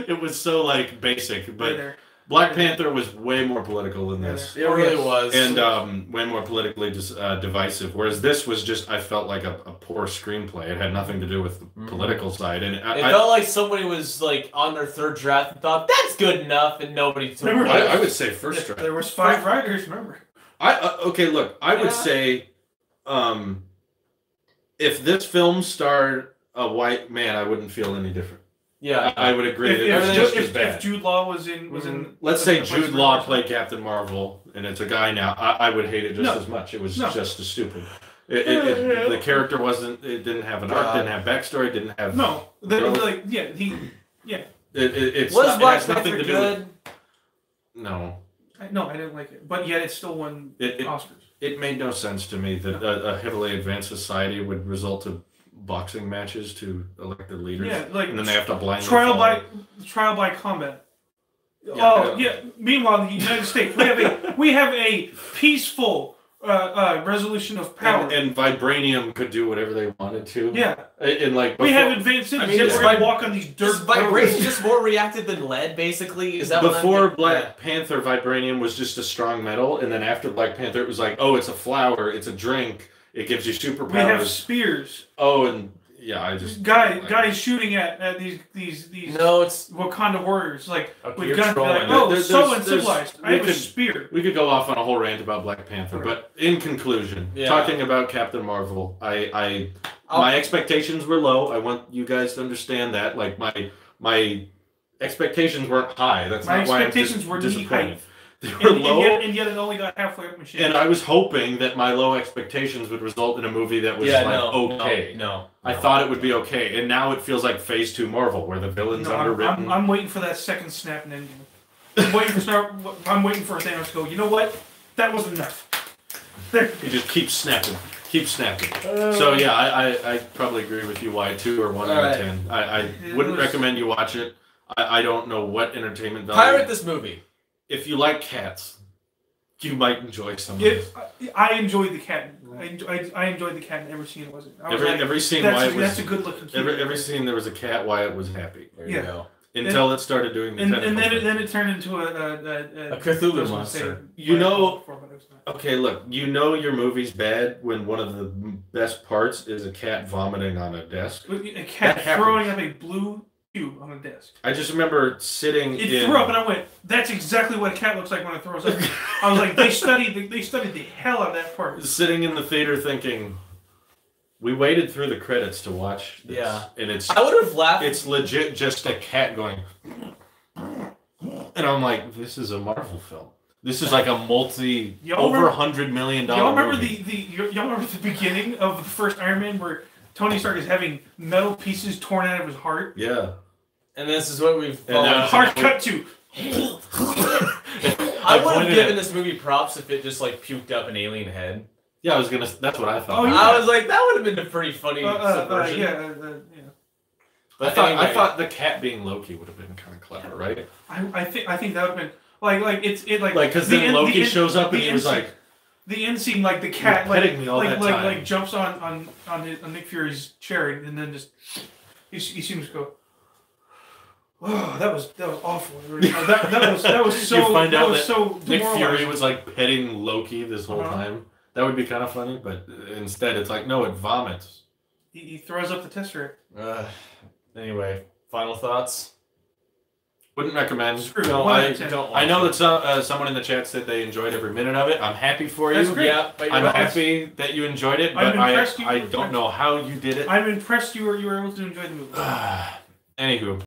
Speaker 1: it was so, like, basic. But Black Panther was way more political than this.
Speaker 2: It really was.
Speaker 1: And way more politically divisive. Whereas this was just, I felt like a poor screenplay. It had nothing to do with the political side. And
Speaker 2: it felt like somebody was, like, on their 3rd draft and thought, that's good enough, and nobody took it.
Speaker 1: I would say first draft.
Speaker 3: There was 5 writers, remember.
Speaker 1: Okay, look, I would say if this film starred a white man, I wouldn't feel any different.
Speaker 2: Yeah,
Speaker 1: I would agree that it was just as bad.
Speaker 3: If Jude Law was in,
Speaker 1: let's say Jude Law played Captain Marvel, and it's a guy now, I would hate it just as much. It was just as stupid. The character wasn't. It didn't have an arc. Didn't have backstory. Didn't have It
Speaker 2: was Black Panther good?
Speaker 1: No.
Speaker 3: No, I didn't like it, but yet it still won Oscars.
Speaker 1: It made no sense to me that a heavily advanced society would result to boxing matches to elected leaders.
Speaker 3: Yeah, like,
Speaker 1: and then they have to blindly
Speaker 3: trial by combat. Yeah, Meanwhile, in the United States, we have a peaceful resolution of power.
Speaker 1: And vibranium could do whatever they wanted to.
Speaker 3: Yeah.
Speaker 1: And like
Speaker 3: we have advanced cities. I mean, we're gonna walk on these dirt.
Speaker 2: Vibranium just more reactive than lead, basically. Is that
Speaker 1: before Black Panther? Vibranium was just a strong metal, and then after Black Panther, it was like, oh, it's a flower, it's a drink, it gives you superpowers. We
Speaker 3: have spears.
Speaker 1: Oh, and yeah, I just
Speaker 3: guys shooting at these.
Speaker 2: No, it's
Speaker 3: Wakanda warriors like
Speaker 2: okay,
Speaker 3: with guns. Like, oh, so uncivilized. I have a spear.
Speaker 1: We could go off on a whole rant about Black Panther, but in conclusion, talking about Captain Marvel, my expectations were low. I want you guys to understand that. Like my expectations weren't high. That's not why I'm disappointed. They were low,
Speaker 3: and yet it only got halfway up machine.
Speaker 1: And I was hoping that my low expectations would result in a movie that was okay.
Speaker 2: No,
Speaker 1: I thought it would be okay, and now it feels like Phase 2 Marvel, where the villain's underwritten.
Speaker 3: I'm waiting for that second snap and ending. I'm waiting for Thanos to go, you know what? That was enough.
Speaker 1: There. You just keep snapping. Keep snapping. So yeah, I probably agree with you. Why 2 or 1 out of 10? I wouldn't recommend you watch it. I don't know what entertainment value.
Speaker 2: Pirate this movie.
Speaker 1: If you like cats, you might enjoy some of this.
Speaker 3: I enjoyed the cat. I enjoyed the cat in every scene it was in.
Speaker 1: Every scene
Speaker 3: that's a good looking cat.
Speaker 1: Every scene there was a cat, Wyatt was happy.
Speaker 2: There you go.
Speaker 1: Until it started doing the
Speaker 3: and then it turned into a
Speaker 2: Cthulhu monster.
Speaker 1: You know, okay, look, you know your movie's bad when one of the best parts is a cat vomiting on a desk.
Speaker 3: A cat throwing up a blue cube on a desk.
Speaker 1: I just remember sitting
Speaker 3: It threw up and I went, that's exactly what a cat looks like when it throws up. I was like, they studied the hell out of that part.
Speaker 1: Sitting in the theater thinking, we waited through the credits to watch this.
Speaker 2: Yeah.
Speaker 1: And
Speaker 2: I would have laughed.
Speaker 1: It's legit just a cat going. And I'm like, this is a Marvel film. This is like a over $100 million movie.
Speaker 3: Y'all remember the beginning of the first Iron Man where Tony Stark is having metal pieces torn out of his heart?
Speaker 1: Yeah.
Speaker 2: And this is what we've
Speaker 3: hard cut to.
Speaker 2: I would have given this movie props if it just like puked up an alien head.
Speaker 1: Yeah, that's what I thought.
Speaker 2: Oh, yeah. I was like, that would have been a pretty funny subversion.
Speaker 3: Yeah.
Speaker 1: But I thought the cat being Loki would have been kind of clever, right?
Speaker 3: I think that would have been like
Speaker 1: because then Loki shows up and he was like
Speaker 3: the end scene, like the cat like jumps on Nick Fury's chair and then just he seems to go. Oh, that was awful. That was so.
Speaker 1: You find out that
Speaker 3: so
Speaker 1: Nick Fury was like petting Loki this whole time. That would be kind of funny, but instead it's like, no, it vomits.
Speaker 3: He throws up the tesseract.
Speaker 2: Anyway, final thoughts?
Speaker 1: Wouldn't recommend.
Speaker 3: I
Speaker 1: know that someone in the chat said they enjoyed every minute of it. I'm happy for you.
Speaker 3: That's great.
Speaker 2: Yeah,
Speaker 1: I'm happy that you enjoyed it, but I don't know how you did it.
Speaker 3: I'm impressed you were able to enjoy the movie.
Speaker 1: Anywho.